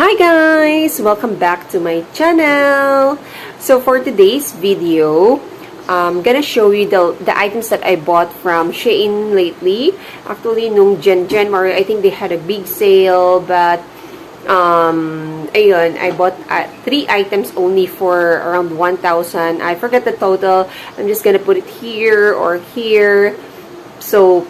Hi guys! Welcome back to my channel! So for today's video, I'm gonna show you the items that I bought from Shein lately. Actually, nung January, I think they had a big sale, but ayun, I bought 3 items only for around 1,000. I forgot the total. I'm just gonna put it here or here. So,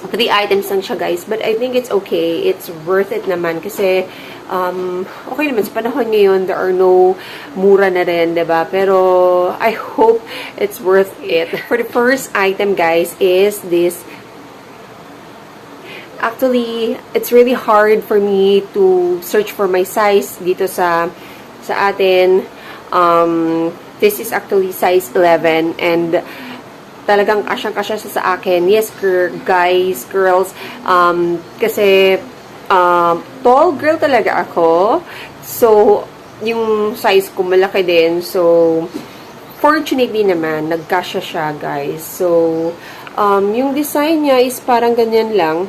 3 items lang siya guys, but I think it's okay. It's worth it naman kasi okay naman sa panahon ngayon, there are no mura na rin, 'di ba? Pero I hope it's worth it. For the first item guys is this. Actually, it's really hard for me to search for my size dito sa atin. This is actually size 11 and talagang kasyang-kasya siya sa akin. Yes, guys, girls, kasi tall girl talaga ako. So, yung size ko malaki din. So, fortunately naman, nagkasya siya, guys. So, yung design niya is parang ganyan lang.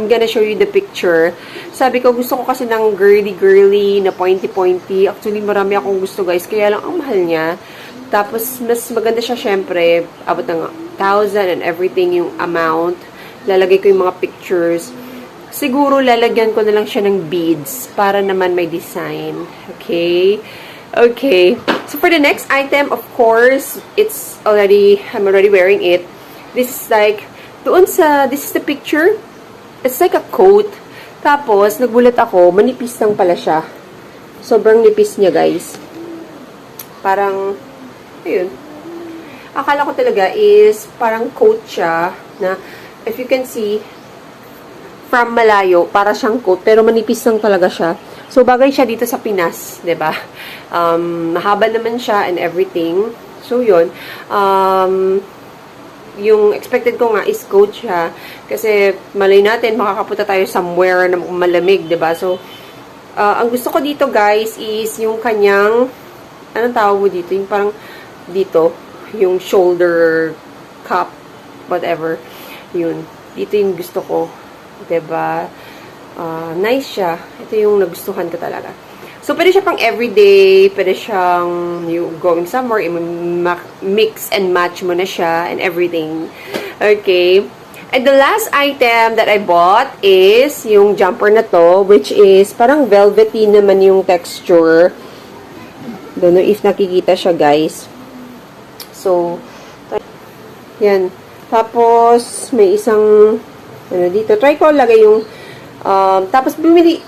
I'm gonna show you the picture. Sabi ko, gusto ko kasi ng girly-girly na pointy-pointy. Actually, marami akong gusto, guys. Kaya lang, ang mahal niya. Tapos, mas maganda siya, syempre, abot ng 1,000 and everything, yung amount. Lalagay ko yung mga pictures. Siguro, lalagyan ko na lang siya ng beads para naman may design. Okay? Okay. So, for the next item, of course, I'm already wearing it. This is like, this is the picture. It's like a coat. Tapos, nagulat ako, manipis lang pala siya. Sobrang nipis niya, guys. Parang, ayun. Akala ko talaga is parang coat siya na if you can see from malayo, para siyang coat pero manipis lang talaga siya. So bagay siya dito sa Pinas, 'di ba? Mahaba naman siya and everything. So yun. Yung expected ko nga is coat siya kasi malay natin makakapunta tayo somewhere na malamig, 'di ba? So ang gusto ko dito guys is yung kanyang anong tawag mo dito? Yung parang dito, yung shoulder cup, whatever. Yun. Dito yung gusto ko. 'Di ba? Nice siya. Ito yung nagustuhan ko talaga. So, pwede siya pang everyday, pwede siyang you going somewhere, mix and match mo na siya and everything. Okay. And the last item that I bought is yung jumper na to, which is parang velvety naman yung texture. Don't know if nakikita siya, guys. So, yan. Tapos, may isang, dito. Try ko lagay yung, tapos,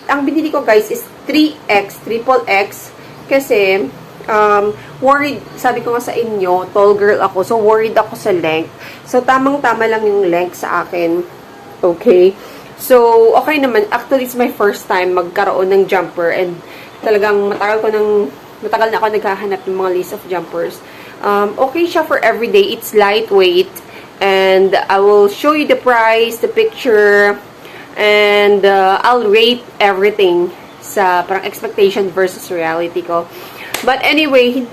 ang binili ko, guys, is 3X, triple X. Kasi, worried, sabi ko nga sa inyo, tall girl ako. So, worried ako sa length. So, tamang-tama lang yung length sa akin. Okay? So, okay naman. Actually, it's my first time magkaroon ng jumper. And, talagang matagal na ako naghahanap ng mga lace of jumpers. Okay siya for everyday. It's lightweight. And I will show you the price, the picture, and I'll rate everything sa parang expectation versus reality ko. But anyway,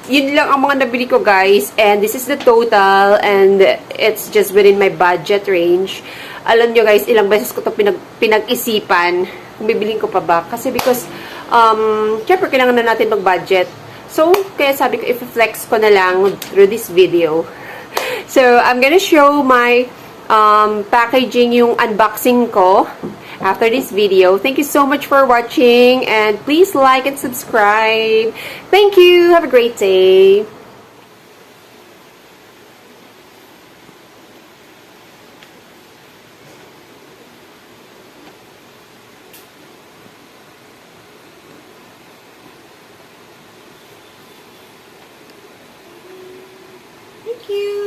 yun lang ang mga nabili ko guys. And this is the total. And it's just within my budget range. Alam nyo guys, ilang beses ko ito pinag-isipan kung bibilin ko pa ba. Kasi because, syempre kailangan na natin mag-budget. So, kaya sabi ko, i-flex ko na lang through this video. So, I'm gonna show my packaging, yung unboxing ko after this video. Thank you so much for watching and please like and subscribe. Thank you. Have a great day. Thank you.